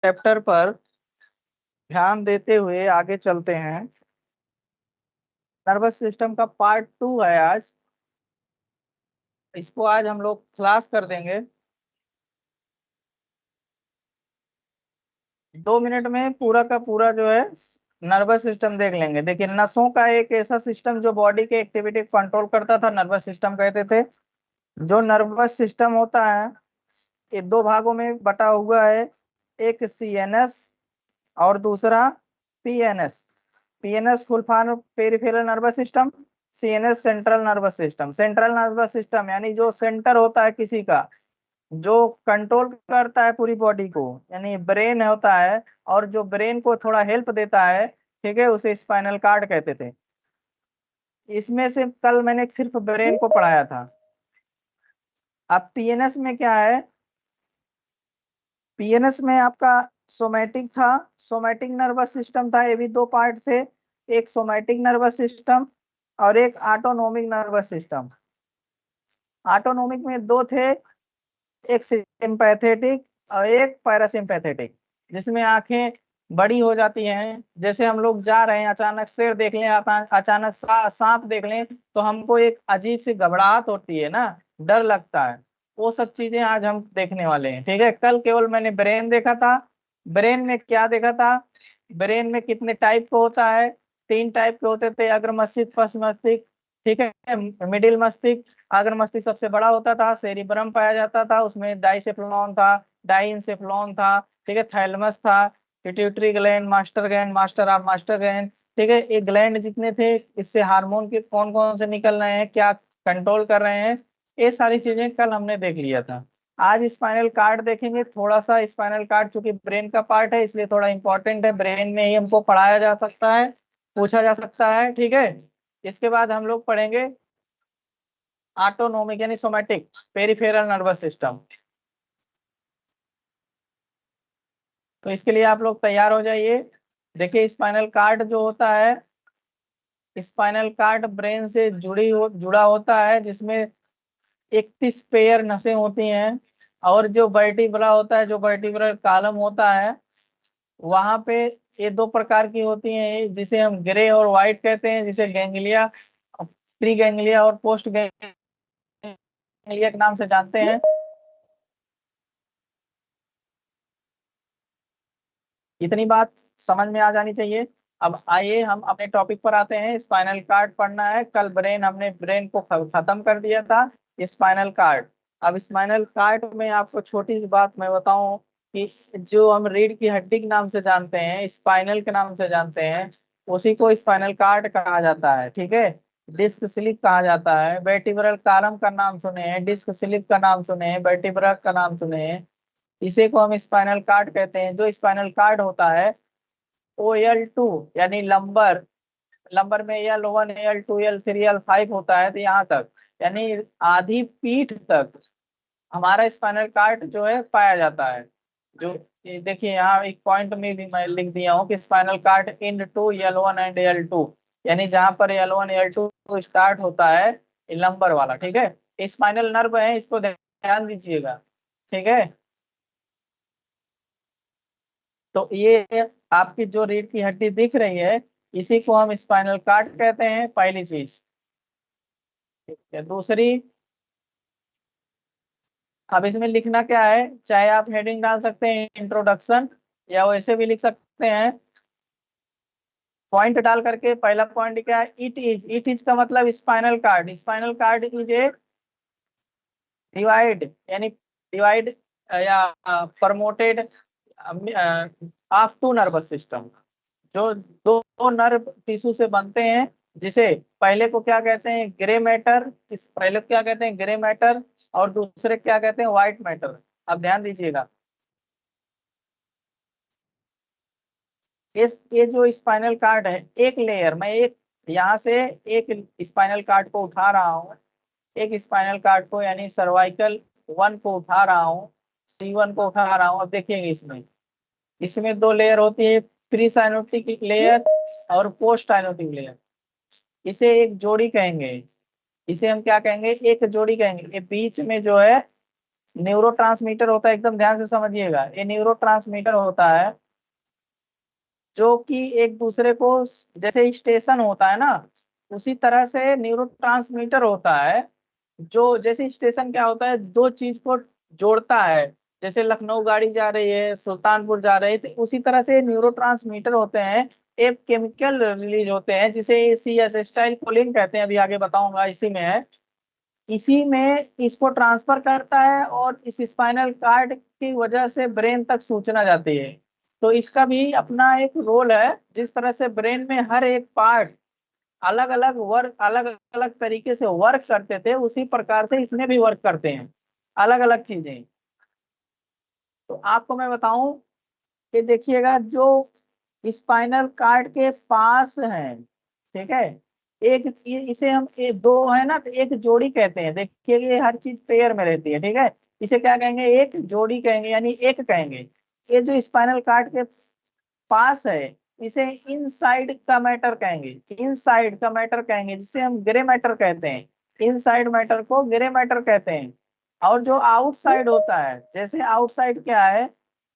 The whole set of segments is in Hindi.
चैप्टर पर ध्यान देते हुए आगे चलते हैं। नर्वस सिस्टम का पार्ट 2 है आज। इसको आज हम लोग क्लास कर देंगे। 2 मिनट में पूरा का पूरा जो है नर्वस सिस्टम देख लेंगे। देखिए, नसों का एक ऐसा सिस्टम जो बॉडी के एक्टिविटी को कंट्रोल करता था, नर्वस सिस्टम कहते थे। जो नर्वस सिस्टम होता है ये दो भागों में बटा हुआ है। एक सीएनएस और दूसरा PNS. PNS full form peripheral nervous system, CNS central nervous system. Central nervous system यानी जो सेंटर होता है किसी का, जो कंट्रोल करता है पूरी बॉडी को, यानी ब्रेन होता है। और जो ब्रेन को थोड़ा हेल्प देता है, ठीक है, उसे स्पाइनल कार्ड कहते थे। इसमें से कल मैंने सिर्फ ब्रेन को पढ़ाया था। अब पीएनएस में क्या है? पीएनएस में आपका सोमैटिक था, सोमैटिक नर्वस सिस्टम था। ये भी दो पार्ट थे, एक सोमैटिक नर्वस सिस्टम और एक ऑटोनोमिक नर्वस सिस्टम। ऑटोनोमिक में दो थे, एक सिंपैथेटिक और एक पैरासिम्पैथेटिक। जिसमें आंखें बड़ी हो जाती हैं, जैसे हम लोग जा रहे हैं, अचानक शेर देख लें, अचानक सांप देख लें, तो हमको एक अजीब सी घबराहट होती है ना, डर लगता है। वो सब चीजें आज हम देखने वाले हैं, ठीक है। कल केवल मैंने ब्रेन देखा था। ब्रेन में क्या देखा था? ब्रेन में कितने टाइप का होता है? 3 टाइप के होते थे, अग्र मस्तिष्क, पश्च मस्तिष्क, ठीक है, मिडिल मस्तिष्क। अग्र मस्तिष्क सबसे बड़ा होता था, सेरिब्रम पाया जाता था, उसमें डाइसेफ्लॉन था, डाइंसेफ्लॉन था, ठीक है, थैलेमस था, pituitary gland, master gland, master of master gland, ठीक है। ये ग्लैंड जितने थे, इससे हार्मोन के कौन कौन से निकल रहे हैं, क्या कंट्रोल कर रहे हैं, ये सारी चीजें कल हमने देख लिया था। आज स्पाइनल कार्ड देखेंगे। थोड़ा सा स्पाइनल कार्ड चूंकि ब्रेन का पार्ट है, इसलिए थोड़ा इंपॉर्टेंट है, ब्रेन में ही हमको पढ़ाया जा सकता है, पूछा जा सकता है, ठीक है। इसके बाद हम लोग पढ़ेंगे ऑटोनोमिक यानी सोमैटिक पेरिफेरल नर्वस सिस्टम। तो इसके लिए आप लोग तैयार हो जाइए। देखिए, स्पाइनल कार्ड जो होता है, स्पाइनल कार्ड ब्रेन से जुड़ा होता है, जिसमें 31 पेयर नसें होती हैं। और जो वर्टिब्रा होता है, जो वर्टिब्रल कॉलम होता है, वहां पे ये दो प्रकार की होती हैं, जिसे हम ग्रे और व्हाइट कहते हैं, जिसे गैंग्लिया, प्री गैंग्लिया और पोस्ट गैंग्लिया के नाम से जानते हैं। इतनी बात समझ में आ जानी चाहिए। अब आइए हम अपने टॉपिक पर आते हैं। स्पाइनल कार्ड पढ़ना है। कल हमने ब्रेन को खत्म कर दिया था। Spinal cord. अब स्पाइनल कार्ड में आपको छोटी सी बात मैं बताऊं कि जो हम रीढ़ की हड्डी के नाम से जानते हैं, स्पाइनल के नाम से जानते हैं, उसी को स्पाइनल कार्ड कहा जाता है, ठीक है। डिस्क स्लिप कहा जाता है। वर्टिब्रल कॉलम का नाम सुने हैं, डिस्क स्लिप का नाम सुने हैं, वर्टिब्रा का नाम सुने हैं। इसे को हम स्पाइनल कार्ड कहते हैं। जो स्पाइनल कार्ड होता है OL2 यानी लंबर, लंबर में L1 L2 L3 L5 होता है, तो यहाँ तक यानी आधी पीठ तक हमारा स्पाइनल कार्ड जो है पाया जाता है। जो ये देखिए, यहाँ एक पॉइंट में भी मैं लिख दिया हूँ कि spinal cord in two L1 and L2, यानी जहाँ पर L1 L2 स्टार्ट होता है, ये लंबर वाला, ठीक है। स्पाइनल नर्व है, इसको ध्यान दीजिएगा, ठीक है। तो ये आपकी जो रीढ़ की हड्डी दिख रही है, इसी को हम स्पाइनल कार्ड कहते हैं, पहली चीज, ठीक है। दूसरी, अब इसमें लिखना क्या है, चाहे आप हेडिंग डाल सकते हैं इंट्रोडक्शन, या वैसे भी लिख सकते हैं पॉइंट डाल करके। पहला पॉइंट क्या है? इट इज का मतलब spinal cord. Spinal cord is a divide, यानी डिवाइड या promoted of two nervous system. जो दो नर्व टिश्यू से बनते हैं, जिसे पहले को क्या कहते हैं? Grey matter. इस पहले को क्या कहते हैं? Grey matter. और दूसरे क्या कहते हैं? White matter. अब ध्यान दीजिएगा, इस ये जो स्पाइनल कार्ड है, एक लेयर, मैं एक यहाँ से एक स्पाइनल कार्ड को उठा रहा हूँ, एक स्पाइनल कार्ड को यानी सर्वाइकल 1 को उठा रहा हूँ, C1 को उठा रहा हूँ। अब देखिएगा, इसमें इसमें दो लेयर होती है, प्री साइनोटिक लेयर और पोस्ट साइनोटिक लेयर। इसे एक जोड़ी कहेंगे। इसे हम क्या कहेंगे? एक जोड़ी कहेंगे। ये बीच में जो है, न्यूरोट्रांसमीटर होता है, एकदम ध्यान से समझिएगा, ये न्यूरोट्रांसमीटर होता है जो कि एक दूसरे को, जैसे स्टेशन होता है ना, उसी तरह से न्यूरोट्रांसमीटर होता है जो, जैसे स्टेशन क्या होता है, दो चीज को जोड़ता है, जैसे लखनऊ गाड़ी जा रही है, सुल्तानपुर जा रही है, तो उसी तरह से न्यूरोट्रांसमीटर होते हैं, एक केमिकल रिलीज होते हैं जिसे सी एस स्टाइल कोलिन कहते हैं, अभी आगे बताऊंगा, इसी में है, इसी में इसको ट्रांसफर करता है और इस स्पाइनल कार्ड की वजह से ब्रेन तक सूचना जाती है। तो इसका भी अपना एक रोल है, जिस तरह से ब्रेन में हर एक पार्ट अलग अलग वर्क, अलग अलग तरीके से वर्क करते थे, उसी प्रकार से इसमें भी वर्क करते हैं, अलग अलग चीजें। तो आपको मैं बताऊं, ये देखिएगा जो स्पाइनल कार्ड के पास है, ठीक है, एक इसे हम दो है ना, तो एक जोड़ी कहते हैं, देखिए ये हर चीज पेयर में रहती है, ठीक है, इसे क्या कहेंगे, एक जोड़ी कहेंगे, यानी एक कहेंगे। ये जो स्पाइनल कार्ड के पास है, इसे इनसाइड का मैटर कहेंगे, इनसाइड का मैटर कहेंगे, जिसे हम ग्रे मैटर कहते हैं, इनसाइड मैटर को ग्रे मैटर कहते हैं। और जो आउटसाइड होता है, जैसे आउटसाइड क्या है,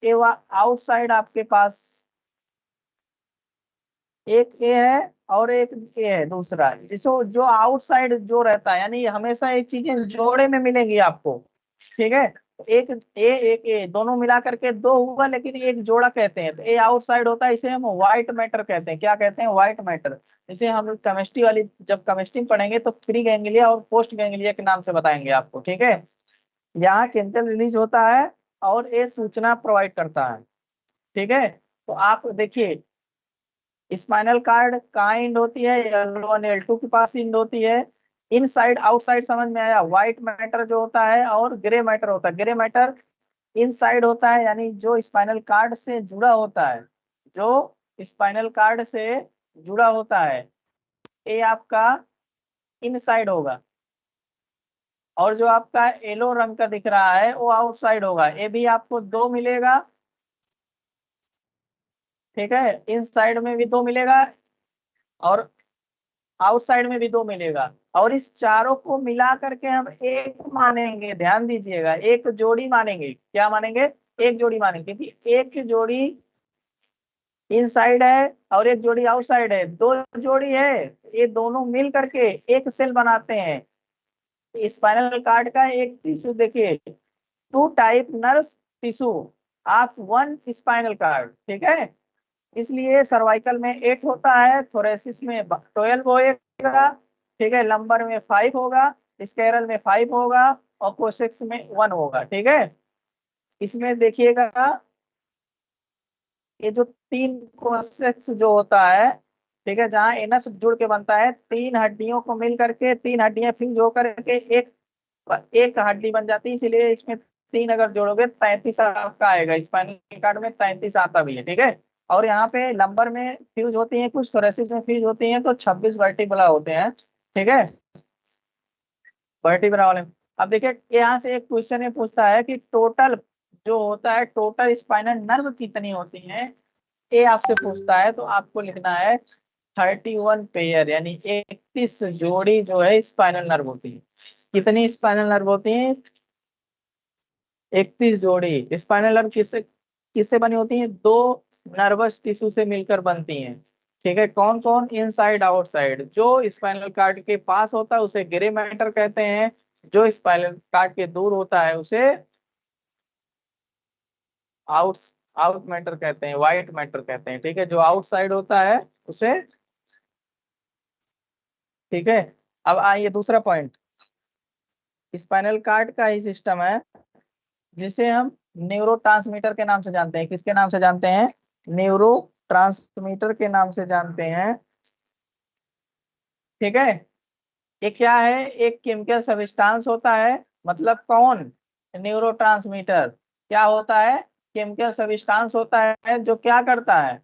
ये आउटसाइड आपके पास एक ए है और एक ए है दूसरा, जिसको जो आउटसाइड जो रहता है, यानी हमेशा ये चीजें जोड़े में मिलेंगी आपको, ठीक है, एक ए एक ए दोनों मिला करके दो हुआ, लेकिन एक जोड़ा कहते हैं, तो ए आउटसाइड होता है, इसे हम व्हाइट मैटर कहते हैं, क्या कहते हैं, व्हाइट मैटर। इसे हम केमिस्ट्री वाली, जब केमिस्ट्री पढ़ेंगे तो प्री गैंग्लिया और पोस्ट गैंग्लिया के नाम से बताएंगे आपको, ठीक है। यहाँ केमिकल रिलीज होता है और ये सूचना प्रोवाइड करता है, ठीक है। तो आप देखिए, स्पाइनल कार्ड कहाँ इंड होती है, L1 L2 के पास इंड होती है। इन साइड आउटसाइड समझ में आया, व्हाइट मैटर जो होता है और ग्रे मैटर होता है, ग्रे मैटर इन साइड होता है, यानी जो स्पाइनल कार्ड से जुड़ा होता है, जो स्पाइनल कार्ड से जुड़ा होता है, ये आपका इन साइड होगा, और जो आपका येलो रंग का दिख रहा है वो आउटसाइड होगा, ये भी आपको दो मिलेगा, ठीक है, इन साइड में भी दो मिलेगा और आउटसाइड में भी दो मिलेगा, और इस चारों को मिला करके हम एक मानेंगे, ध्यान दीजिएगा, एक जोड़ी मानेंगे, क्या मानेंगे, एक जोड़ी मानेंगे, क्योंकि एक जोड़ी इनसाइड है और एक जोड़ी आउटसाइड है, दो जोड़ी है, ये दोनों मिल करके एक सेल बनाते हैं। स्पाइनल कार्ड का एक टिश्यू देखिए, two type nerve tissue of one spinal cord, ठीक है, इसलिए सर्वाइकल में 8 होता है, थोरेसिस में 12 होएगा, ठीक है, लंबर में 5 होगा, स्केरल में 5 होगा, और कोसेक्स में 1 होगा, ठीक है। इसमें देखिएगा, ये जो तीन कोसेक्स जो होता है, ठीक है, जहाँ एनस जुड़ के बनता है, तीन हड्डियों को मिल करके, तीन हड्डियां फ्यूज होकर के एक एक हड्डी बन जाती है, इसीलिए इसमें तीन अगर जोड़ोगे 33 आपका आएगा, स्पाइनल कार्ड में 33 आता भी है, ठीक है। और यहाँ पे लंबर में फ्यूज होती है, कुछ थोरेसिस में फ्यूज होती है, तो 26 वर्टिब्रा होते हैं, ठीक है, वर्टिब्रा वाले। अब देखिए यहाँ से एक क्वेश्चन ये पूछता है कि टोटल जो होता है, टोटल स्पाइनल नर्व कितनी होती है, ये आपसे पूछता है, तो आपको लिखना है 31 पेयर, यानी 31 जोड़ी जो है स्पाइनल नर्व होती है। कितनी स्पाइनल नर्व होती है, 31 जोड़ी स्पाइनल नर्व। किससे किससे बनी होती है, दो नर्वस टिश्यू से मिलकर बनती हैं, ठीक है, कौन कौन, इनसाइड आउटसाइड। जो स्पाइनल कार्ड के पास होता है उसे ग्रे मैटर कहते हैं, जो स्पाइनल कार्ड के दूर होता है उसे आउट आउट मैटर कहते हैं, व्हाइट मैटर कहते हैं, ठीक है, जो आउटसाइड होता है उसे, ठीक है। अब आइए दूसरा पॉइंट, स्पाइनल कार्ड का ही सिस्टम है जिसे हम न्यूरो के नाम से जानते हैं, किसके नाम से जानते हैं, न्यूरो के नाम से जानते हैं, ठीक है। ये क्या है, एक केमिकल सब्सटेंस होता है, मतलब कौन, न्यूरो क्या होता है, केमिकल सब्सटेंस होता है जो क्या करता है,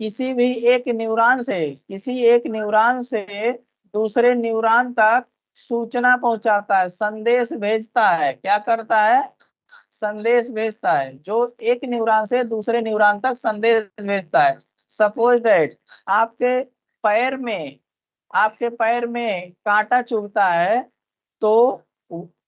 किसी भी एक न्यूरॉन से, किसी एक न्यूरॉन से दूसरे न्यूरॉन तक सूचना पहुंचाता है, संदेश भेजता है, क्या करता है, संदेश भेजता है, जो एक न्यूरॉन से दूसरे न्यूरॉन तक संदेश भेजता है। सपोज दैट आपके पैर में, आपके पैर में कांटा चुभता है, तो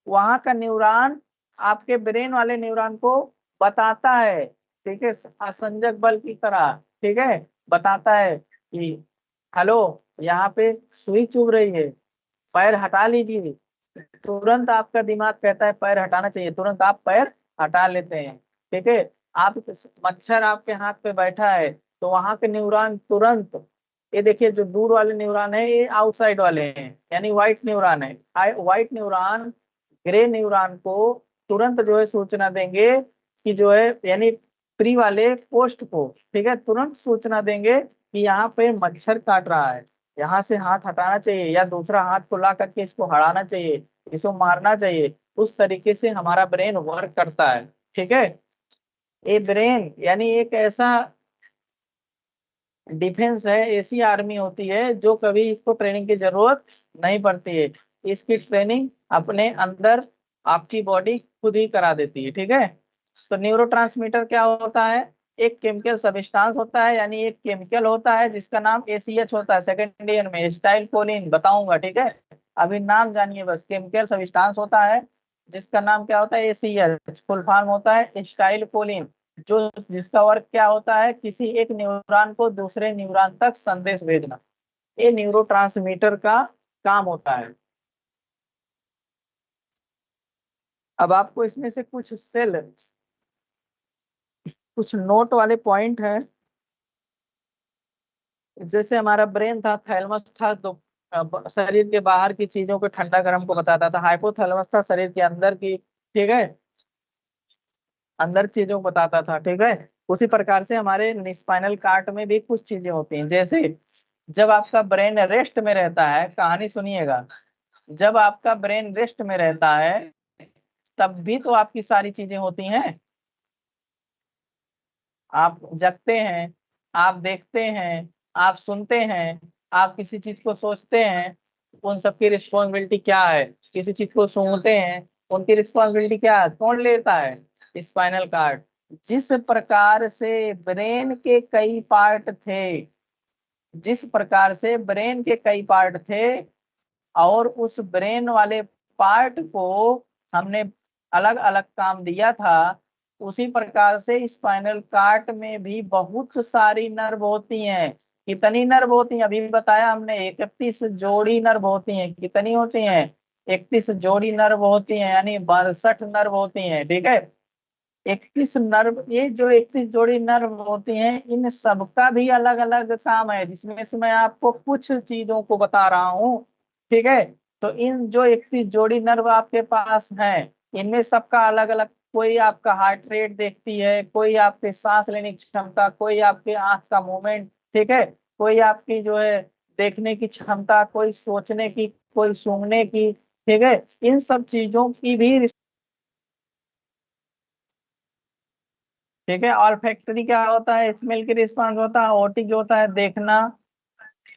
वहां का न्यूरॉन आपके ब्रेन वाले न्यूरॉन को बताता है, ठीक है, असंजक बल की तरह, ठीक है, बताता है कि हेलो, यहाँ पे सुई चुभ रही है, पैर हटा लीजिए। तुरंत आपका दिमाग कहता है पैर हटाना चाहिए, तुरंत आप पैर हटा लेते हैं, ठीक है। आप मच्छर आपके हाथ पे बैठा है तो वहां के न्यूरॉन तुरंत, ये देखिए जो दूर वाले न्यूरॉन है ये आउटसाइड वाले हैं, यानी व्हाइट न्यूरॉन है। व्हाइट न्यूरॉन ग्रे न्यूरॉन को तुरंत जो है सूचना देंगे कि जो है, यानी प्री वाले पोस्ट को, ठीक है, तुरंत सूचना देंगे कि यहाँ पे मच्छर काट रहा है, यहाँ से हाथ हटाना चाहिए, या दूसरा हाथ को ला करके इसको हटाना चाहिए, इसको मारना चाहिए। उस तरीके से हमारा ब्रेन वर्क करता है, ठीक है। ये ब्रेन यानी एक ऐसा डिफेंस है, ऐसी आर्मी होती है जो कभी इसको ट्रेनिंग की जरूरत नहीं पड़ती है, इसकी ट्रेनिंग अपने अंदर आपकी बॉडी खुद ही करा देती है, ठीक है। तो न्यूरोट्रांसमीटर क्या होता है? एक केमिकल सब्सटेंस होता है, यानी एक केमिकल होता है जिसका नाम ACH होता है, सेकेंड ईयर में एसिटाइल कोलिन बताऊंगा, ठीक है। अभी नाम जानिए बस, केमिकल सब्सटेंस होता है जिसका नाम क्या होता है? ACH, फुल फॉर्म होता है एसिटाइल कोलिन, जो जिसका वर्क क्या होता है? किसी एक न्यूरॉन को दूसरे न्यूरॉन तक संदेश भेजना, ये न्यूरोट्रांसमीटर का काम होता है। अब आपको इसमें से कुछ सेल, कुछ नोट वाले पॉइंट हैं। जैसे हमारा ब्रेन था, थैलेमस था, तो शरीर के बाहर की चीजों को ठंडा गर्म को बताता था। हाइपोथैलेमस था शरीर के अंदर की, ठीक है, अंदर चीजों को बताता था, ठीक है। उसी प्रकार से हमारे स्पाइनल कार्ड में भी कुछ चीजें होती हैं। जैसे जब आपका ब्रेन रेस्ट में रहता है, कहानी सुनिएगा, जब आपका ब्रेन रेस्ट में रहता है तब भी तो आपकी सारी चीजें होती हैं। आप जगते हैं, आप देखते हैं, आप सुनते हैं, आप किसी चीज को सोचते हैं, उन सबकी रिस्पॉन्सिबिलिटी क्या है? किसी चीज को सूंघते हैं, उनकी रिस्पॉन्सिबिलिटी क्या है? कौन लेता है? Spinal cord. जिस प्रकार से ब्रेन के कई पार्ट थे, जिस प्रकार से ब्रेन के कई पार्ट थे, और उस ब्रेन वाले पार्ट को हमने अलग अलग काम दिया था, उसी प्रकार से स्पाइनल कार्ड में भी बहुत सारी नर्व होती हैं। कितनी नर्व होती हैं? अभी बताया हमने, 31 जोड़ी नर्व होती हैं। कितनी होती हैं? 31 जोड़ी नर्व होती हैं, यानी 62 नर्व होती हैं, ठीक है। 31 नर्व, ये जो 31 जोड़ी नर्व होती हैं, इन सबका भी अलग अलग काम है, जिसमें से मैं आपको कुछ चीजों को बता रहा हूँ, ठीक है। तो इन जो 31 जोड़ी नर्व आपके पास हैं, इनमें सबका अलग अलग, कोई आपका हार्ट रेट देखती है, कोई आपके सांस लेने की क्षमता, कोई आपके आंख का मूवमेंट, ठीक है, कोई आपकी जो है देखने की क्षमता, कोई सोचने की, कोई सूंघने की, ठीक है। इन सब चीजों की भी, ठीक है। ऑल्फैक्टरी क्या होता है? स्मेल की रिस्पॉन्स होता है। ओटिक जो होता है देखना,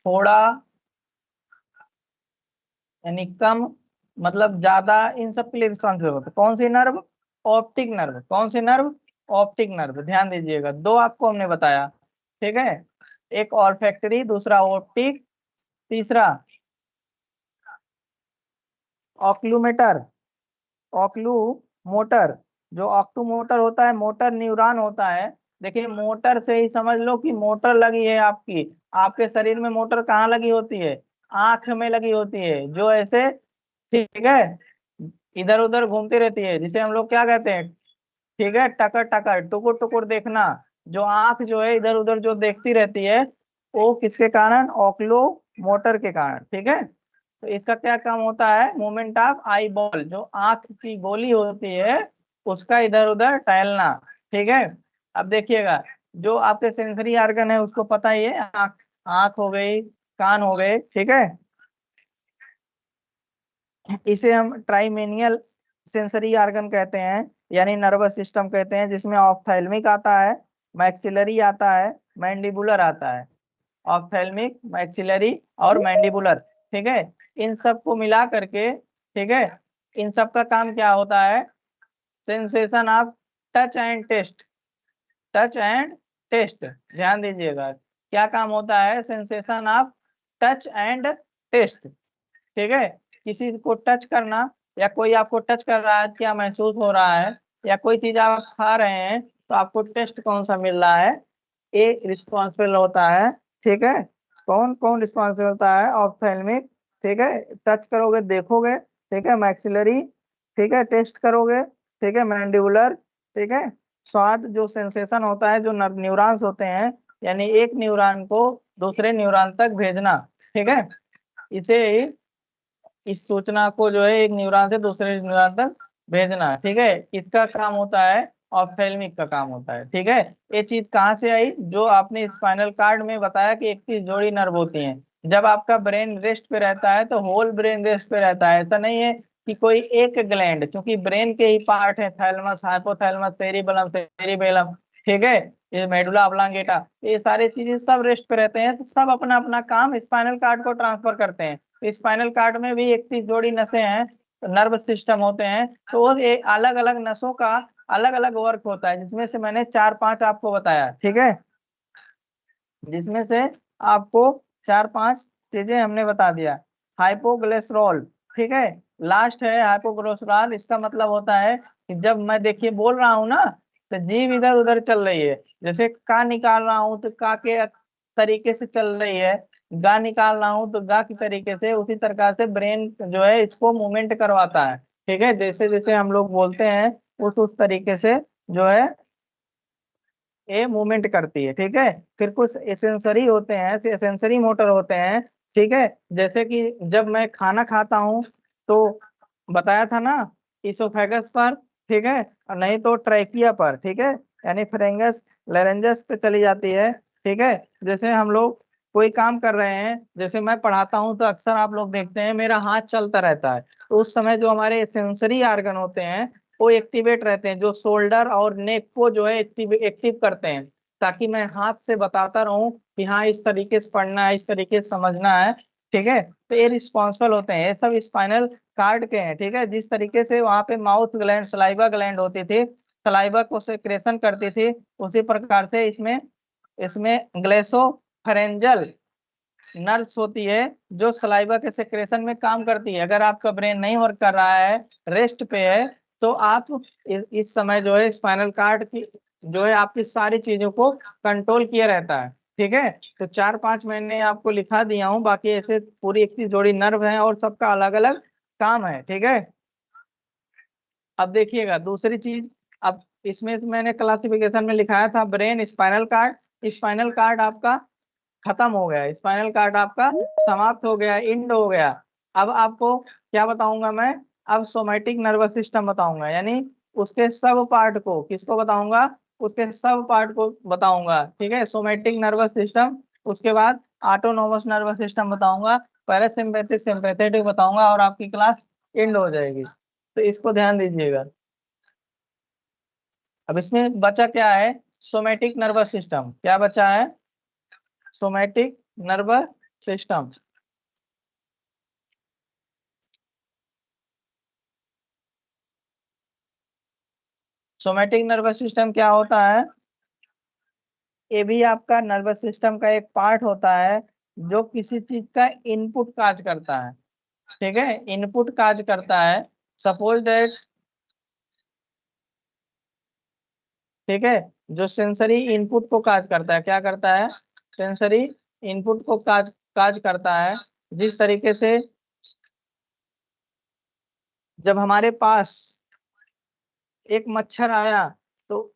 थोड़ा, यानी कम, मतलब ज्यादा, इन सब के लिए रिस्पॉन्स होता है। कौन सी नर्व? Optic nerve. कौन सी नर्व? Optic nerve. ध्यान दीजिएगा, दो आपको हमने बताया, ठीक है। एक ऑल्फैक्टरी, दूसरा ऑप्टिक, तीसरा ऑक्लूमेटर, ऑक्लू मोटर। जो ऑक्टू मोटर होता है, मोटर न्यूरॉन होता है। देखिए, मोटर से ही समझ लो कि मोटर लगी है आपकी, आपके शरीर में मोटर कहाँ लगी होती है? आंख में लगी होती है, जो ऐसे, ठीक है, इधर उधर घूमती रहती है, जिसे हम लोग क्या कहते हैं? ठीक है, टकर टकर, टुकुर टुकुर देखना। जो आंख जो है इधर उधर जो देखती रहती है, वो किसके कारण? ऑक्लो मोटर के कारण, ठीक है। तो इसका क्या काम होता है? मूवमेंट ऑफ आई बॉल, जो आंख की गोली होती है उसका इधर उधर टहलना, ठीक है। अब देखिएगा, जो आपके सेंसरी ऑर्गन है उसको पता ही है, आंख, आंख हो गई, कान हो गए, ठीक है। इसे हम ट्राइमेनियल सेंसरी ऑर्गन कहते हैं, यानी नर्वस सिस्टम कहते हैं, जिसमें ऑप्थैल्मिक आता है, मैक्सिलरी आता है, मैंडिबुलर आता है। ऑप्थेल्मिक, मैक्सिलरी और मैंडिबुलर, ठीक है। इन सब को मिला करके, ठीक है, इन सब का काम क्या होता है? Sensation of touch and taste, touch and taste. ध्यान दीजिएगा, क्या काम होता है? Sensation of touch and taste, ठीक है। किसी को टच करना, या कोई आपको टच कर रहा है, क्या महसूस हो रहा है, या कोई चीज आप खा रहे हैं तो आपको टेस्ट कौन सा मिल रहा है, ये रिस्पॉन्सिबल होता है। ठीक है, कौन कौन रिस्पॉन्सिबल होता है, ऑप्थेल्मिक, ठीक है, टच करोगे देखोगे, ठीक है, मैक्सिलरी, ठीक है, टेस्ट करोगे, ठीक है, मैंडिबुलर, ठीक है, स्वाद जो सेंसेशन होता है, जो न्यूरॉन्स होते हैं, यानी एक न्यूरॉन को दूसरे न्यूरॉन तक भेजना, ठीक है, इसे, इस सूचना को जो है एक न्यूरॉन से दूसरे न्यूरॉन तक भेजना, ठीक है, इसका काम होता है, ऑप्थेल्मिक का काम होता है। ठीक है, ये चीज कहाँ से आई, जो आपने स्पाइनल कार्ड में बताया कि 31 जोड़ी नर्व होती हैं। जब आपका ब्रेन रेस्ट पे रहता है तो होल ब्रेन रेस्ट पे रहता है, ऐसा नहीं है कि कोई एक ग्लैंड, क्योंकि ब्रेन के ही पार्ट है, थैलेमस, हाइपोथैलेमस, सेरिबेलम, सेरिबेलम, ठीक है, ये मेडुला ऑब्लांगेटा, ये सारी चीजें सब रेस्ट पे रहते हैं, तो सब अपना अपना काम स्पाइनल कार्ड को ट्रांसफर करते हैं। स्पाइनल कार्ड में भी 31 जोड़ी नसें हैं, नर्व सिस्टम होते हैं, तो वो अलग अलग नसों का अलग अलग वर्क होता है, जिसमें से मैंने 4-5 आपको बताया। ठीक है, जिसमें से आपको 4-5 चीजें हमने बता दिया। हाइपोग्लिसरॉल, ठीक है, लास्ट है हाइपोग्लिसरॉल। इसका मतलब होता है कि जब मैं देखिए बोल रहा हूँ ना, तो जीभ इधर उधर चल रही है, जैसे का निकाल रहा हूँ तो का के तरीके से चल रही है, गा निकाल रहा हूँ तो गा की तरीके से, उसी प्रकार से ब्रेन जो है इसको मूवमेंट करवाता है। ठीक है, जैसे जैसे हम लोग बोलते हैं उस तरीके से जो है ये मूवमेंट करती है। ठीक है, फिर कुछ एसेंसरी होते हैं, एसेंसरी मोटर होते हैं। ठीक है, जैसे कि जब मैं खाना खाता हूँ तो बताया था ना, इसोफेगस पर, ठीक है, और नहीं तो ट्रैकिया पर, ठीक है, यानी फ्रेंगस लेरेंजस पे चली जाती है। ठीक है, जैसे हम लोग कोई काम कर रहे हैं, जैसे मैं पढ़ाता हूँ तो अक्सर आप लोग देखते हैं मेरा हाथ चलता रहता है, तो उस समय जो हमारे सेंसरी ऑर्गन होते हैं वो एक्टिवेट रहते हैं, जो शोल्डर और नेक को जो है एक्टिव करते हैं, ताकि मैं हाथ से बताता रहूं कि हाँ इस तरीके से पढ़ना है, इस तरीके से समझना है। ठीक है, तो ये रिस्पॉन्सिबल होते हैं, ये सब स्पाइनल कार्ड के हैं। ठीक है, जिस तरीके से वहां पे माउथ ग्लैंड, सलाइवा ग्लैंड होती थी, सलाइवा को सेक्रेशन करती थी, उसी प्रकार से इसमें इसमें ग्लेसोफेरेंजल नर्व्स होती है, जो सलाइवा के सेक्रेशन में काम करती है। अगर आपका ब्रेन नहीं वर्क कर रहा है, रेस्ट पे है, तो आप इस समय जो है स्पाइनल कार्ड की जो है आपकी सारी चीजों को कंट्रोल किया रहता है। ठीक है, तो 4-5 मैंने आपको लिखा दिया हूँ, बाकी ऐसे पूरी 31 जोड़ी नर्व है और सबका अलग अलग काम है। ठीक है, अब देखिएगा दूसरी चीज, अब इसमें से मैंने क्लासिफिकेशन में लिखाया था brain spinal cord, spinal card आपका खत्म हो गया, स्पाइनल कार्ड आपका समाप्त हो गया, इंड हो गया। अब आपको क्या बताऊंगा मैं, अब सोमैटिक नर्वस सिस्टम बताऊंगा, यानी उसके सब पार्ट को, किसको बताऊंगा, उसके सब पार्ट को बताऊंगा। ठीक है, सोमैटिक नर्वस सिस्टम, उसके बाद ऑटोनोमस नर्वस सिस्टम बताऊंगा, पैरासिम्पैथिक, सिंपैथेटिक बताऊंगा, और आपकी क्लास एंड हो जाएगी। तो इसको ध्यान दीजिएगा। अब इसमें बचा क्या है, सोमैटिक नर्वस सिस्टम, क्या बचा है, somatic nervous system. Somatic nervous system क्या होता है, ये भी आपका नर्वस सिस्टम का एक पार्ट होता है, जो किसी चीज का इनपुट काज करता है। ठीक है, इनपुट काज करता है, सपोज दैट, ठीक है, जो सेंसरी इनपुट को काज करता है, क्या करता है, सेंसरी इनपुट को काज काज करता है। जिस तरीके से जब हमारे पास एक मच्छर आया, तो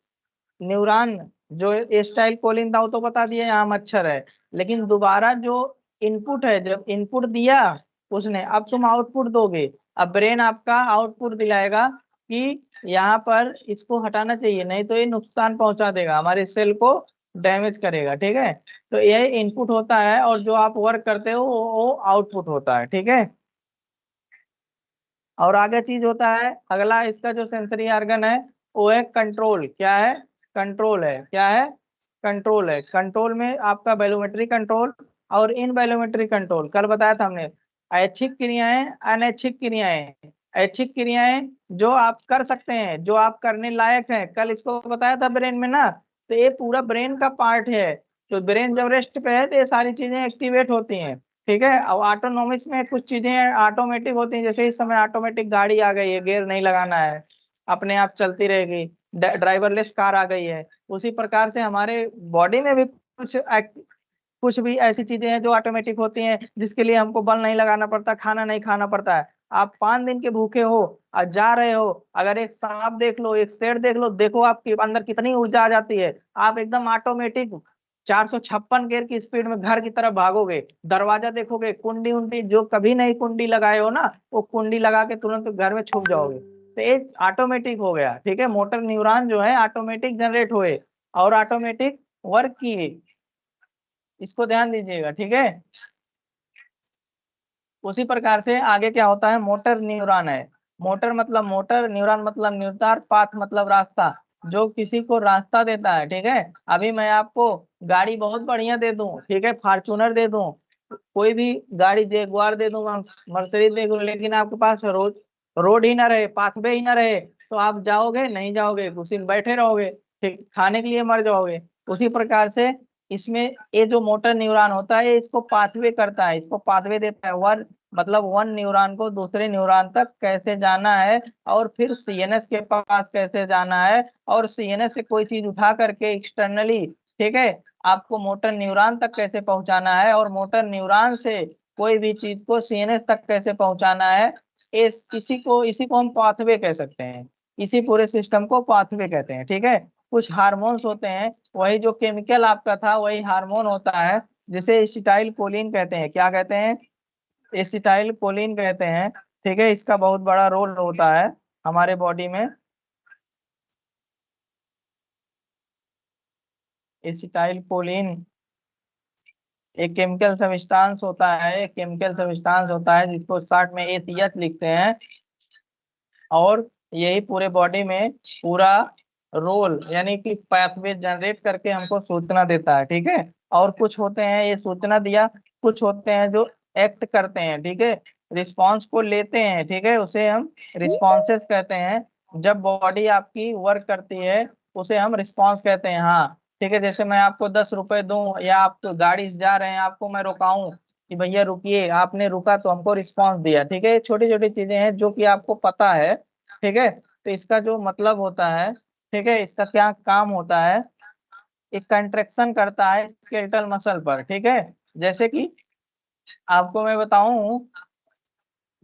न्यूरॉन जो एस्टाइल कोलिन था वो तो बता दिया यहाँ मच्छर है, लेकिन दोबारा जो इनपुट है, जब इनपुट दिया उसने, अब तुम आउटपुट दोगे, अब ब्रेन आपका आउटपुट दिलाएगा कि यहाँ पर इसको हटाना चाहिए, नहीं तो ये नुकसान पहुंचा देगा, हमारे सेल को डैमेज करेगा। ठीक है, तो ये इनपुट होता है, और जो आप वर्क करते हो वो आउटपुट होता है। ठीक है, और आगे चीज होता है अगला, इसका जो सेंसरी ऑर्गन है वो है कंट्रोल, क्या है, कंट्रोल है, क्या है, कंट्रोल है। कंट्रोल में आपका बैलोमेट्री कंट्रोल और इन बैलोमेट्री कंट्रोल, कल बताया था हमने, ऐच्छिक क्रियाएं, अनैच्छिक क्रियाएं। ऐच्छिक क्रियाएं जो आप कर सकते हैं, जो आप करने लायक हैं, कल इसको बताया था ब्रेन में ना, तो ये पूरा ब्रेन का पार्ट है। तो ब्रेन जब रेस्ट पे है तो ये सारी चीजें एक्टिवेट होती हैं। ठीक है। अब ऑटोनोमिक्स में कुछ चीजें ऑटोमेटिक होती हैं, जैसे इस समय ऑटोमेटिक गाड़ी आ गई है, गियर नहीं लगाना है, अपने आप चलती रहेगी। ड्राइवरलेस कार आ गई है। उसी प्रकार से हमारे बॉडी में भी कुछ भी ऐसी चीजें हैं जो ऑटोमेटिक होती हैं, जिसके लिए हमको बल नहीं लगाना पड़ता, खाना नहीं खाना पड़ता है। आप 5 दिन के भूखे हो और जा रहे हो, अगर एक सांप देख लो, एक शेर देख लो, देखो आपके अंदर कितनी ऊर्जा आ जाती है। आप एकदम ऑटोमेटिक 456 गियर की स्पीड में घर की तरफ भागोगे। दरवाजा देखोगे, कुंडी उंडी जो कभी नहीं कुंडी लगाए हो ना, वो कुंडी लगा के तुरंत घर में छुप जाओगे। तो एक ऑटोमेटिक हो गया। ठीक है, मोटर न्यूरॉन जो है ऑटोमेटिक जनरेट हुए और ऑटोमेटिक वर्क किए। इसको ध्यान दीजिएगा। ठीक है, उसी प्रकार से आगे क्या होता है, मोटर न्यूरॉन है। मोटर मतलब मोटर, न्यूरॉन मतलब न्यूरॉन, पाथ मतलब रास्ता, जो किसी को रास्ता देता है। ठीक है, अभी मैं आपको गाड़ी बहुत बढ़िया दे दूं, ठीक है, फॉर्च्यूनर दे दूं, कोई भी गाड़ी जैगुआर दे दूं, मर्सिडीज दे दूं, लेकिन आपके पास रोड रोड ही ना रहे, पाथवे ही ना रहे, तो आप जाओगे नहीं, जाओगे उसी में बैठे रहोगे, ठीक, खाने के लिए मर जाओगे। उसी प्रकार से इसमें ये जो मोटर न्यूरॉन होता है, ये इसको पाथवे करता है, इसको पाथवे देता है। वन मतलब वन न्यूरॉन को दूसरे न्यूरॉन तक कैसे जाना है, और फिर सीएनएस के पास कैसे जाना है, और सीएनएस से कोई चीज उठा करके एक्सटर्नली, ठीक है, आपको मोटर न्यूरॉन तक कैसे पहुंचाना है, और मोटर न्यूरॉन से कोई भी चीज को सीएनएस तक कैसे पहुंचाना है, इसी को हम पाथवे कह सकते हैं। इसी पूरे सिस्टम को पाथवे कहते हैं। ठीक है, कुछ हार्मोन्स होते हैं, वही जो केमिकल आपका था वही हार्मोन होता है, जिसे एसिटाइल कोलिन कहते हैं। क्या कहते हैं? एसिटाइल कोलिन कहते हैं। ठीक है, इसका बहुत बड़ा रोल होता है हमारे बॉडी में। एसिटाइल कोलिन एक केमिकल सब्सटेंस होता है, एक केमिकल सब्सटेंस होता है जिसको शॉर्ट में एसीएच लिखते हैं, और यही पूरे बॉडी में पूरा रोल यानी कि पाथवे जनरेट करके हमको सूचना देता है। ठीक है, और कुछ होते हैं ये सूचना दिया, कुछ होते हैं जो एक्ट करते हैं। ठीक है, रिस्पॉन्स को लेते हैं। ठीक है, उसे हम रिस्पॉन्सेस कहते हैं। जब बॉडी आपकी वर्क करती है उसे हम रिस्पॉन्स कहते हैं। हाँ, ठीक है, जैसे मैं आपको 10 रुपए दूं, या आप तो गाड़ी से जा रहे हैं, आपको मैं रुकाऊं कि भैया रुकिए, आपने रुका तो हमको रिस्पॉन्स दिया। ठीक है, छोटी छोटी चीजें हैं जो कि आपको पता है। ठीक है, तो इसका जो मतलब होता है, ठीक है, इसका क्या काम होता है, एक कंट्रैक्शन करता है स्केलेटल मसल पर। ठीक है, जैसे कि आपको मैं बताऊं,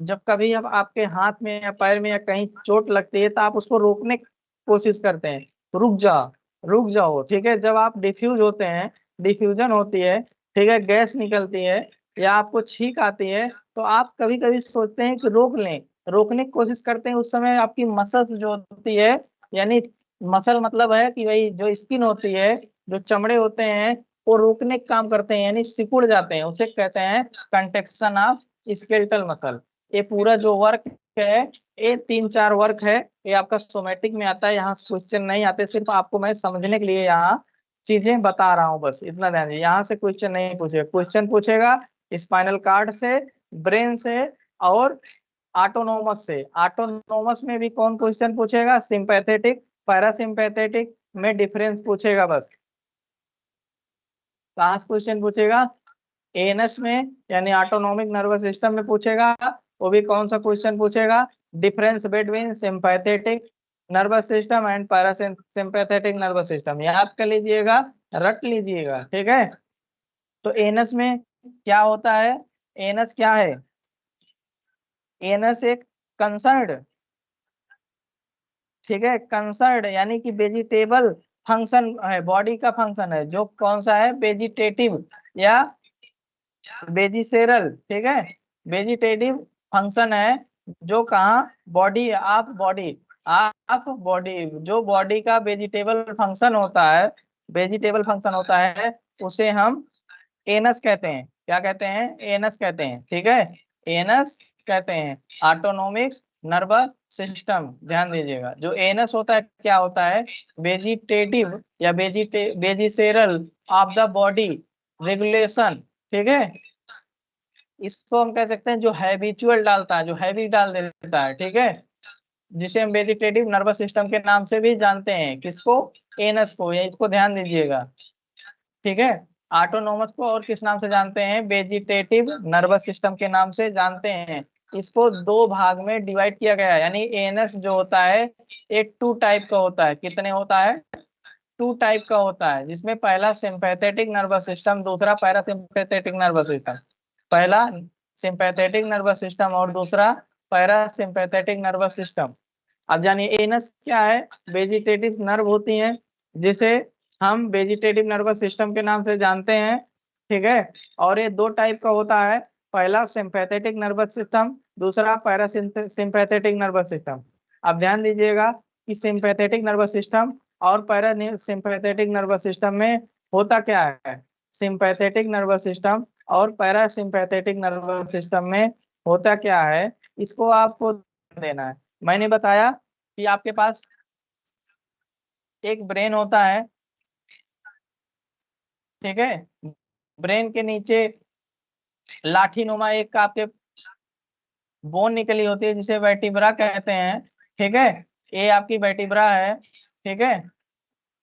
जब कभी अब आपके हाथ में या पैर में या कहीं चोट लगती है, तो आप उसको रोकने की कोशिश करते हैं, रुक जा, रुक जाओ। ठीक है, जब आप डिफ्यूज होते हैं, डिफ्यूजन होती है, ठीक है, गैस निकलती है या आपको छींक आती है, तो आप कभी कभी सोचते हैं कि रोक लें, रोकने की कोशिश करते हैं। उस समय आपकी मसल्स जो होती है, यानी मसल मतलब है कि भाई जो स्किन होती है, जो चमड़े होते हैं, वो रोकने का काम करते हैं, यानी सिकुड़ जाते हैं, उसे कहते हैं कंट्रैक्शन ऑफ स्केलेटल मसल। ये पूरा जो वर्क है, ये 3-4 वर्क है, ये आपका सोमेटिक में आता है। यहाँ क्वेश्चन नहीं आते, सिर्फ आपको मैं समझने के लिए यहाँ चीजें बता रहा हूँ, बस इतना ध्यान दीजिए। यहाँ से क्वेश्चन नहीं पूछेगा, क्वेश्चन पूछेगा स्पाइनल कार्ड से, ब्रेन से, और ऑटोनोमस से। ऑटोनोमस में भी कौन क्वेश्चन पूछेगा? सिंपैथेटिक, पैरासिम्पैथेटिक में डिफरेंस पूछेगा बस। कहाँ से क्वेश्चन पूछेगा? एएनएस में, यानी ऑटोनोमिक नर्वस सिस्टम में पूछेगा। वो भी कौन सा क्वेश्चन पूछेगा? Difference between sympathetic nervous system and parasympathetic nervous system. याद कर लीजिएगा, रट लीजिएगा। ठीक है, तो एएनएस में क्या होता है? एएनएस क्या है? एएनएस एक कंसर्न्ड, ठीक है, कंसर्न्ड यानी कि वेजिटेबल फंक्शन है, बॉडी का फंक्शन है, जो कौन सा है? वेजिटेटिव या वेजिसेरल। ठीक है, वेजिटेटिव फंक्शन है, जो कहाँ? बॉडी, आप बॉडी, जो बॉडी का वेजिटेबल फंक्शन होता है, वेजिटेबल फंक्शन होता है, उसे हम एनस कहते हैं। क्या कहते हैं? एनस कहते हैं। ठीक है, एनस कहते हैं ऑटोनोमिक नर्वस सिस्टम। ध्यान दीजिएगा, जो एनस होता है क्या होता है? वेजिटेटिव या वेजिसेरल ऑफ द बॉडी रेगुलेशन। ठीक है, इसको हम कह सकते हैं जो हैबिचुअल डालता है, जो हैबिट डाल देता है। ठीक है, जिसे हम वेजिटेटिव नर्वस सिस्टम के नाम से भी जानते हैं। किसको? एनस को। ये इसको ध्यान दीजिएगा। ठीक है, ऑटोनोमस को और किस नाम से जानते हैं? वेजिटेटिव नर्वस सिस्टम के नाम से जानते हैं। इसको दो भाग में डिवाइड किया गया है, यानी एएनएस जो होता है एक टू टाइप का होता है। कितने होता है? टू टाइप का होता है, जिसमें पहला सिंपैथेटिक नर्वस सिस्टम, दूसरा पैरासिम्पैथेटिक नर्वस सिस्टम। पहला सिंपैथेटिक नर्वस सिस्टम और दूसरा पैरासिम्पैथेटिक नर्वस सिस्टम। अब जानिए एनस क्या है? वेजिटेटिव नर्व होती हैं, जिसे हम वेजिटेटिव नर्वस सिस्टम के नाम से जानते हैं, ठीक है। और ये दो टाइप का होता है, पहला सिंपैथेटिक नर्वस सिस्टम, दूसरा पैरासिम्पैथेटिक नर्वस सिस्टम। अब ध्यान दीजिएगा कि सिंपैथेटिक नर्वस सिस्टम और पैरा सिंपैथेटिक नर्वस सिस्टम में होता क्या है? सिंपैथेटिक नर्वस सिस्टम और पैरासिम्पैथेटिक नर्वस सिस्टम में होता क्या है, इसको आपको देना है। मैंने बताया कि आपके पास एक ब्रेन होता है, ठीक है। ब्रेन के नीचे लाठी नुमा एक आपके बोन निकली होती है, जिसे वर्टिब्रा कहते हैं, ठीक है। ये आपकी वर्टिब्रा है, ठीक है।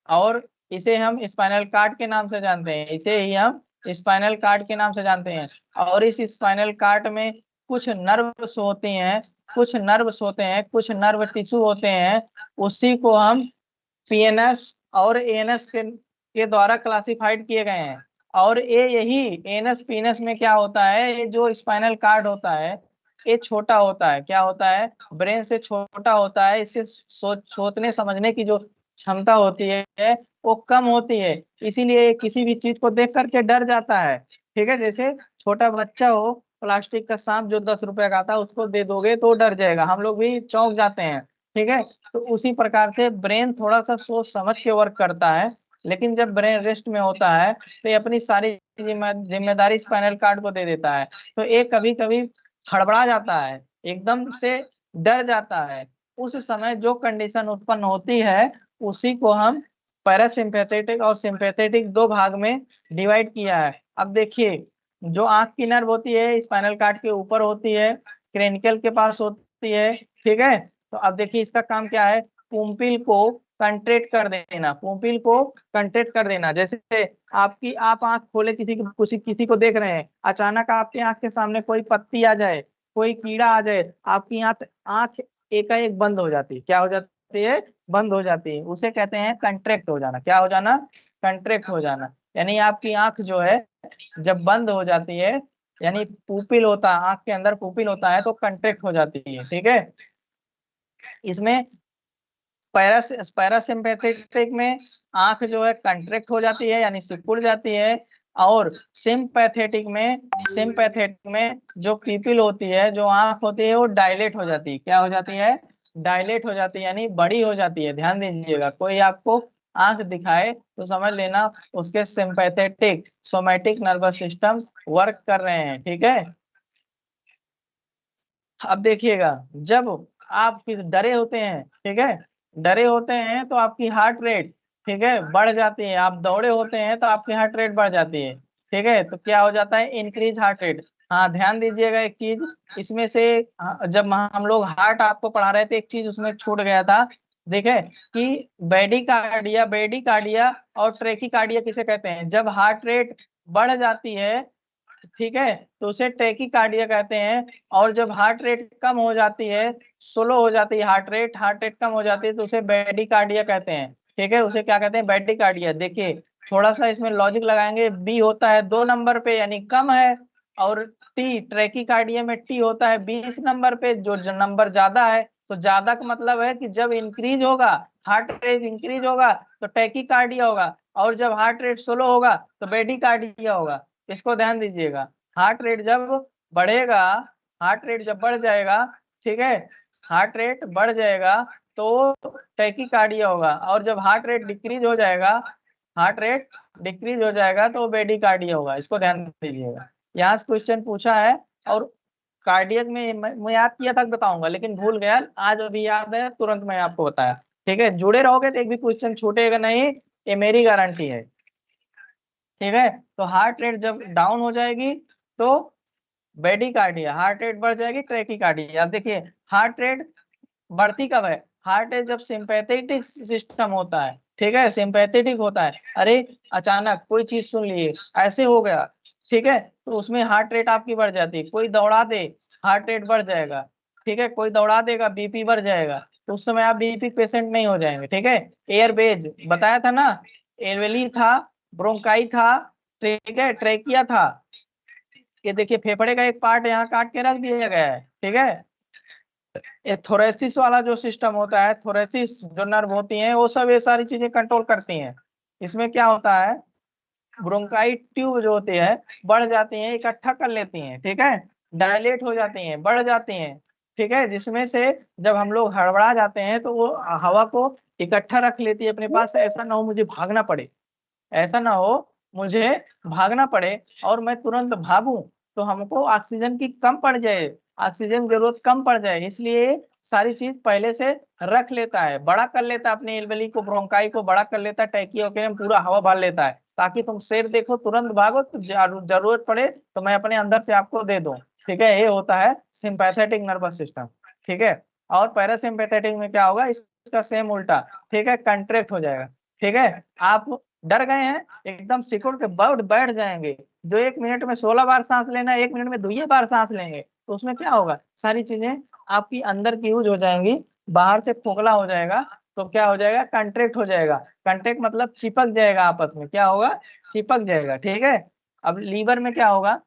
और इसे हम स्पाइनल कार्ड के नाम से जानते हैं, इसे ही हम स्पाइनल कार्ड के नाम से जानते हैं। और इस स्पाइनल कार्ड में कुछ नर्व्स होती हैं, कुछ नर्व्स होते हैं, कुछ नर्व टिश्यू होते हैं, उसी को हम पीएनएस और एएनएस के द्वारा क्लासिफाइड किए गए हैं। और ये यही एएनएस पीएनएस में क्या होता है, ये जो स्पाइनल कार्ड होता है ये छोटा होता है। क्या होता है? ब्रेन से छोटा होता है, इससे सोचने समझने की जो क्षमता होती है वो कम होती है, इसीलिए किसी भी चीज को देख करके डर जाता है, ठीक है। जैसे छोटा बच्चा हो, प्लास्टिक का सांप जो 10 रुपए का आता है उसको दे दोगे तो डर जाएगा, हम लोग भी चौंक जाते हैं, ठीक है। तो उसी प्रकार से ब्रेन थोड़ा सा सोच समझ के वर्क करता है, लेकिन जब ब्रेन रेस्ट में होता है तो ये अपनी सारी जिम्मेदारी स्पाइनल कार्ड को दे देता है। तो ये कभी कभी हड़बड़ा जाता है, एकदम से डर जाता है। उस समय जो कंडीशन उत्पन्न होती है उसी को हम पैरासिम्पैथेटिक और सिंपैथेटिक दो भाग में डिवाइड किया है। अब देखिए, जो आंख की नर्व होती है स्पाइनल कार्ड के ऊपर होती है, क्रेनिकल के पास होती है, ठीक है। तो अब देखिए इसका काम क्या है, पुंपिल को कंट्रैक्ट कर देना, पुंपिल को कंट्रैक्ट कर देना। जैसे आप आंख खोले, किसी को देख रहे हैं, अचानक आपकी आंख के सामने कोई पत्ती आ जाए, कोई कीड़ा आ जाए, आपकी आंख आंख एकाएक बंद हो जाती है। क्या हो जाती है? बंद हो जाती है। उसे कहते हैं कंट्रैक्ट हो जाना। क्या हो जाना? कंट्रैक्ट हो जाना। यानी आपकी आंख जो है जब बंद हो जाती है, यानी पुपिल होता है, आंख के अंदर पुपिल होता है तो कंट्रैक्ट हो जाती है, ठीक है। इसमें पैरासिम्पैथेटिक में आंख जो है कंट्रैक्ट हो जाती है, यानी सिकुड़ जाती है। और सिंपैथेटिक में जो पीपिल होती है, जो आंख होती है, वो डायलेट हो जाती है। क्या हो जाती है? डायलेट हो जाती है, यानी बड़ी हो जाती है। ध्यान दीजिएगा, कोई आपको आंख दिखाए तो समझ लेना उसके sympathetic somatic nervous system work कर रहे हैं, ठीक है। अब देखिएगा, जब आप फिर डरे होते हैं, ठीक है, डरे होते हैं तो आपकी हार्ट रेट, ठीक है, बढ़ जाती है। आप दौड़े होते हैं तो आपकी हार्ट रेट बढ़ जाती है, ठीक है। तो क्या हो जाता है? Increase heart rate. हाँ, ध्यान दीजिएगा एक चीज इसमें से, जब हम लोग हार्ट आपको पढ़ा रहे थे एक चीज उसमें छूट गया था, देखे कि बेडिकार्डिया और ट्रेकिकार्डिया किसे कहते हैं? जब हार्ट रेट बढ़ जाती है, ठीक है, तो उसे टैकीकार्डिया कहते हैं। और जब हार्ट रेट कम हो जाती है, स्लो हो जाती है हार्ट रेट कम हो जाती है, तो उसे बेडिकार्डिया कहते हैं, ठीक है। उसे क्या कहते हैं? बेडिकार्डिया। देखिए थोड़ा सा इसमें लॉजिक लगाएंगे, बी होता है 2 नंबर पे यानी कम है, और टी ट्रैकीकार्डिया में टी होता है 20 नंबर पे, जो नंबर ज्यादा है। तो ज्यादा का मतलब है कि जब इंक्रीज होगा, हार्ट रेट इंक्रीज होगा तो टैकीकार्डिया होगा, और जब हार्ट रेट स्लो होगा तो बेडिकार्डिया होगा। इसको ध्यान दीजिएगा। हार्ट रेट जब बढ़ेगा, हार्ट रेट जब बढ़ जाएगा, ठीक है, हार्ट रेट बढ़ जाएगा तो टैकीकार्डिया होगा, और जब हार्ट रेट डिक्रीज हो जाएगा, हार्ट रेट डिक्रीज हो जाएगा तो बेडिकार्डिया होगा। इसको ध्यान दीजिएगा, यहाँ से क्वेश्चन पूछा है। और कार्डियक में मैं याद किया था बताऊंगा, लेकिन भूल गया, आज अभी याद है तुरंत मैं आपको बताया, ठीक है। जुड़े रहोगे तो एक भी क्वेश्चन छूटेगा नहीं, ये मेरी गारंटी है, ठीक है। तो हार्ट रेट जब डाउन हो जाएगी तो बेडिकार्डिया, हार्ट रेट बढ़ जाएगी ट्रैकीकार्डिया। अब देखिए हार्ट रेट बढ़ती कब है? हार्ट रेट जब सिंपैथेटिक सिस्टम होता है, ठीक है, सिंपैथेटिक होता है, अरे अचानक कोई चीज सुन लिए, ऐसे हो गया, ठीक है, तो उसमें हार्ट रेट आपकी बढ़ जाती है। कोई दौड़ा दे, हार्ट रेट बढ़ जाएगा, ठीक है, कोई दौड़ा देगा, बीपी बढ़ जाएगा, तो उस समय आप बीपी पेशेंट नहीं हो जाएंगे। ठीक है, एयरबेज बताया था ना, एल्वेली था, ब्रोंकाई था, ठीक है, ट्रेकिया था। ये देखिए फेफड़े का एक पार्ट यहाँ काट के रख दिया गया है, ठीक है। ये थोरेसिस वाला जो सिस्टम होता है, थोरेसिस जो नर्व होती हैं वो सब ये सारी चीजें कंट्रोल करती हैं। इसमें क्या होता है, ब्रोंकाई ट्यूब जो होती है बढ़ जाती हैं, इकट्ठा कर लेती हैं, ठीक है, डायलेट हो जाती हैं, बढ़ जाती हैं, ठीक है, जिसमें से जब हम लोग हड़बड़ा जाते हैं तो वो हवा को इकट्ठा रख लेती है अपने पास। ऐसा ना हो मुझे भागना पड़े, ऐसा ना हो मुझे भागना पड़े और मैं तुरंत भागूं तो हमको ऑक्सीजन की कम पड़ जाए, ऑक्सीजन जरूरत कम पड़ जाए, इसलिए सारी चीज पहले से रख लेता है, बड़ा कर लेता है, अपने एल्वेली को, ब्रोंकाई को बड़ा कर लेता है, टैकियो के पूरा हवा भर लेता है, ताकि तुम शेर देखो तुरंत भागो, तो जरूरत पड़े तो मैं अपने अंदर से आपको दे दूं। ठीक है, ये होता है सिंपैथेटिक नर्वस सिस्टम। ठीक है, और पैरासिम्पैथेटिक में क्या होगा, इसका सेम उल्टा, ठीक है, कंट्रैक्ट हो जाएगा। ठीक है, आप डर गए हैं, एकदम सिकुड़ के बैठ जाएंगे। जो 1 मिनट में 16 बार सांस लेना है, 1 मिनट में 2 बार सांस लेंगे, तो उसमें क्या होगा, सारी चीजें आपकी अंदर की यूज हो जाएंगी, बाहर से खोखला हो जाएगा, तो क्या हो जाएगा, कंट्रैक्ट हो जाएगा। कंट्रैक्ट मतलब चिपक जाएगा आपस में, क्या होगा, चिपक जाएगा। ठीक है, अब लीवर में क्या होगा,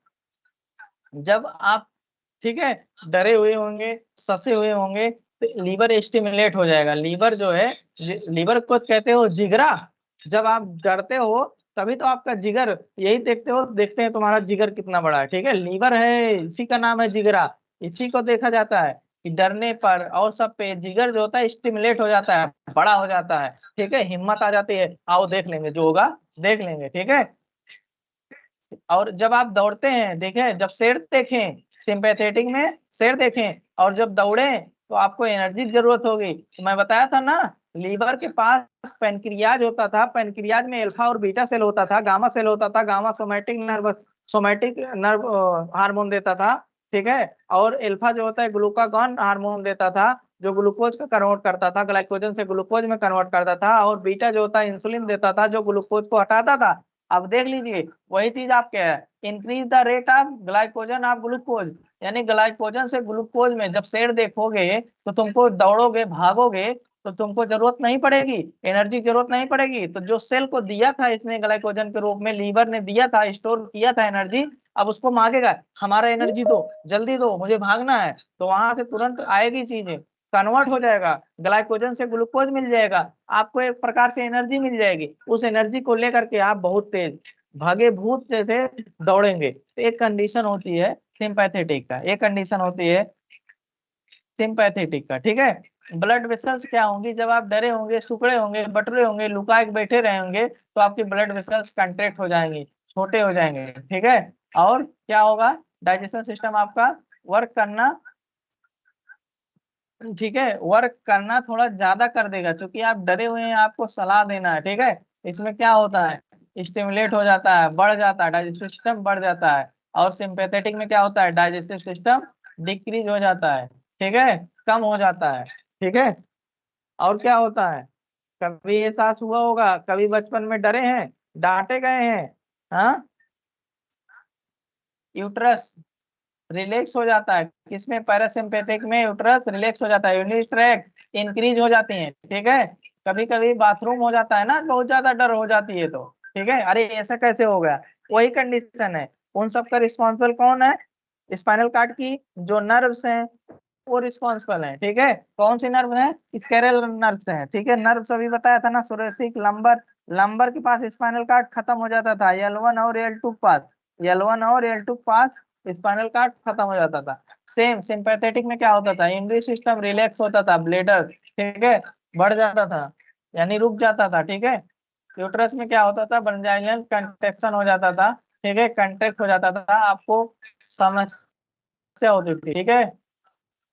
जब आप, ठीक है, डरे हुए होंगे, ससे हुए होंगे, तो लीवर स्टिमुलेट हो जाएगा। लीवर जो है, लीवर को कहते हो जिगरा। जब आप डरते हो तभी तो आपका जिगर, यही देखते हैं तुम्हारा जिगर कितना बड़ा है। ठीक है, लीवर है, इसी का नाम है जिगरा। इसी को देखा जाता है कि डरने पर और सब पे जिगर जो होता है स्टिमुलेट हो जाता है, बड़ा हो जाता है। ठीक है, हिम्मत आ जाती है, आओ देख लेंगे जो होगा, देख लेंगे। ठीक है, और जब आप दौड़ते हैं, देखें, जब शेर देखें, सिंपैथेटिक में शेर देखें और जब दौड़े तो आपको एनर्जी की जरूरत होगी। तो मैं बताया था ना, लीवर के पास पेनक्रियाज होता था, पेनक्रियाज में अल्फा और बीटा सेल होता था, गामा सेल होता था, गामा सोमैटिक नर्व हार्मोन देता था। ठीक है, और अल्फा जो होता है ग्लूकागॉन हार्मोन देता था, जो ग्लूकोज को कन्वर्ट करता था, ग्लाइकोजन से ग्लूकोज में कन्वर्ट करता था, और बीटा जो होता है इंसुलिन देता था, जो ग्लूकोज को हटाता था। अब देख लीजिए, वही चीज आप क्या है, increase the rate of glycogen of glucose, यानी ग्लाइकोजन से ग्लूकोज में जब शेर देखोगे तो तुमको दौड़ोगे, भागोगे, तो तुमको जरूरत नहीं पड़ेगी, एनर्जी जरूरत नहीं पड़ेगी। तो जो सेल को दिया था इसने ग्लाइकोजन के रूप में, लीवर ने दिया था, स्टोर किया था एनर्जी, अब उसको मांगेगा, हमारा एनर्जी दो, जल्दी दो, मुझे भागना है, तो वहां से तुरंत आएगी चीजें, कन्वर्ट हो जाएगा, ग्लाइकोजन से ग्लूकोज मिल जाएगा, आपको एक प्रकार से एनर्जी मिल जाएगी। उस एनर्जी को लेकर के आप बहुत तेज भागे भूत जैसे दौड़ेंगे। तो एक कंडीशन होती है सिंपैथेटिक का, एक कंडीशन होती है सिंपैथेटिक का। ठीक है, ब्लड वेसल्स क्या होंगी, जब आप डरे होंगे, सुकड़े होंगे, बटरे होंगे, लुका के बैठे रहे होंगे, तो आपके ब्लड वेसल्स कंट्रैक्ट हो जाएंगे, छोटे हो जाएंगे। ठीक है, और क्या होगा, डाइजेशन सिस्टम आपका वर्क करना, ठीक है, वर्क करना थोड़ा ज्यादा कर देगा, क्योंकि आप डरे हुए हैं, आपको सलाह देना है। ठीक है, इसमें क्या होता है, स्टिमुलेट हो जाता है, बढ़ जाता है, डाइजेस्टिव सिस्टम बढ़ जाता है। और सिंपैथेटिक में क्या होता है, डाइजेस्टिव सिस्टम डिक्रीज हो जाता है, ठीक है, कम हो जाता है। ठीक है, और क्या होता है, कभी एहसास हुआ होगा, कभी बचपन में डरे हैं, डांटे गए हैं, हाँ, यूट्रस रिलैक्स हो जाता है, किसमें, पैरासिम्पेथिक में यूट्रस रिलैक्स हो जाता है, यूनिट ट्रैक्ट इंक्रीज हो जाती है। ठीक है, कभी कभी बाथरूम हो जाता है ना, बहुत ज्यादा डर हो जाती है तो, ठीक है, अरे ऐसा कैसे हो गया, वही कंडीशन है। उन सब का रिस्पॉन्सिबल कौन है, स्पाइनल कार्ड की जो नर्व्स हैं वो रिस्पॉन्सिबल है। ठीक है, कौन सी नर्व है, स्केरल नर्व्स है। ठीक है, नर्व्स अभी बताया था ना, सुरेसिक, लंबर, लंबर के पास स्पाइनल कार्ड खत्म हो जाता था, L1 और L2 पास, L1 और L2 पास स्पाइनल कार्ड खत्म हो जाता था। सेम सिंपैथेटिक में क्या होता था, इम्यून सिस्टम रिलैक्स होता था, ब्लेडर, ठीक है, बढ़ जाता था, यानी रुक जाता था। ठीक है, यूट्रस में क्या होता था, वजाइनल कंट्रैक्शन हो जाता था, ठीक है, कंट्रैक्ट हो जाता था, आपको समस्या होती थी। ठीक है,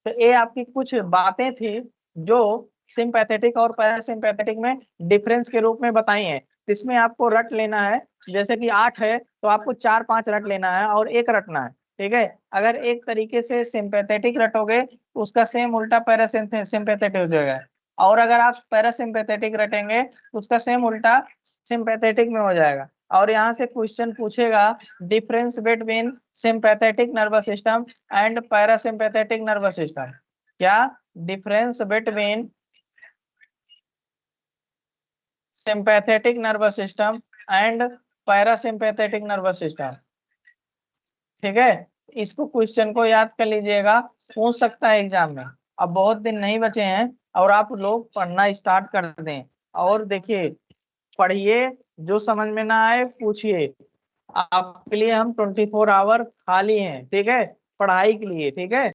तो ये आपकी कुछ बातें थी जो सिंपैथेटिक और पैरासिम्पैथेटिक में डिफरेंस के रूप में बताई हैं। इसमें आपको रट लेना है, जैसे कि 8 है तो आपको 4-5 रट लेना है और एक रटना है। ठीक है, अगर एक तरीके से सिंपैथेटिक रटोगे तो उसका सेम उल्टा पैरासिम्पैथेटिक हो जाएगा। और अगर आप पैरासिम्पैथेटिक रटेंगे तो उसका सेम उल्टा सिंपैथेटिक में हो जाएगा। और यहाँ से क्वेश्चन पूछेगा difference between sympathetic nervous system and parasympathetic nervous system. क्या difference between sympathetic nervous system and parasympathetic nervous system. ठीक है, इसको क्वेश्चन को याद कर लीजिएगा, पूछ सकता है एग्जाम में। अब बहुत दिन नहीं बचे हैं और आप लोग पढ़ना स्टार्ट कर दें। और देखिए, पढ़िए, जो समझ में ना आए पूछिए। आपके लिए हम 24 आवर खाली हैं, ठीक है, पढ़ाई के लिए, ठीक है।